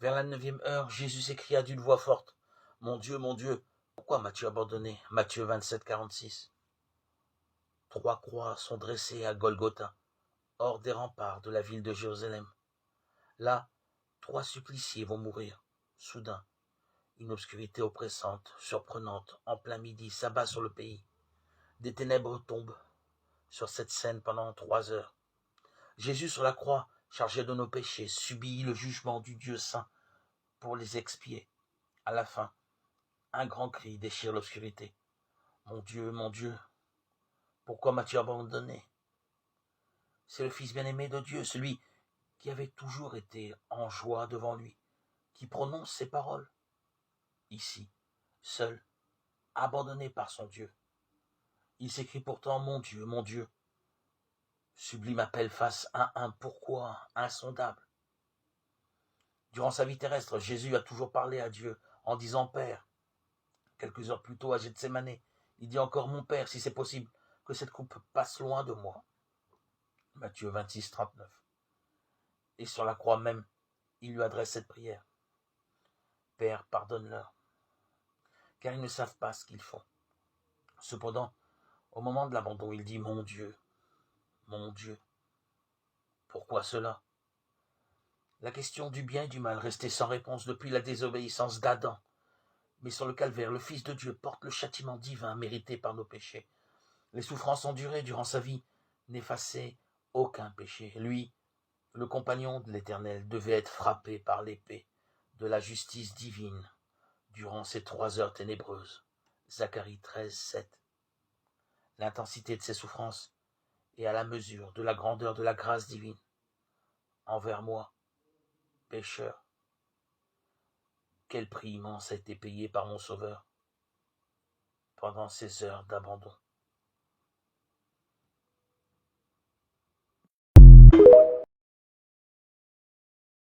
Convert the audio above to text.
Vers la 9e heure, Jésus s'écria d'une voix forte, « Mon Dieu, pourquoi m'as-tu abandonné » Matthieu 27, 46. 3 croix sont dressées à Golgotha, hors des remparts de la ville de Jérusalem. Là, 3 suppliciés vont mourir. Soudain, une obscurité oppressante, surprenante, en plein midi, s'abat sur le pays. Des ténèbres tombent sur cette scène pendant 3 heures. Jésus sur la croix, chargé de nos péchés, subit le jugement du Dieu saint pour les expier. À la fin, un grand cri déchire l'obscurité. Mon Dieu, pourquoi m'as-tu abandonné » C'est le Fils bien-aimé de Dieu, celui qui avait toujours été en joie devant lui, qui prononce ces paroles. Ici, seul, abandonné par son Dieu. Il s'écrie pourtant, mon Dieu. Sublime appel face à un pourquoi insondable. Durant sa vie terrestre, Jésus a toujours parlé à Dieu en disant Père. Quelques heures plus tôt, à Gethsémané, il dit encore Mon Père, si c'est possible, que cette coupe passe loin de moi. Matthieu 26, 39. Et sur la croix même, il lui adresse cette prière. Père, pardonne-leur, car ils ne savent pas ce qu'ils font. Cependant, au moment de l'abandon, il dit mon Dieu, pourquoi cela ? La question du bien et du mal restait sans réponse depuis la désobéissance d'Adam. Mais sur le calvaire, le Fils de Dieu porte le châtiment divin mérité par nos péchés. Les souffrances endurées durant sa vie n'effaçaient aucun péché. Lui, le compagnon de l'Éternel, devait être frappé par l'épée de la justice divine durant ces 3 heures ténébreuses. Zacharie 13, 7. L'intensité de ses souffrances est à la mesure de la grandeur de la grâce divine envers moi, pécheur. Quel prix immense a été payé par mon Sauveur pendant ces heures d'abandon.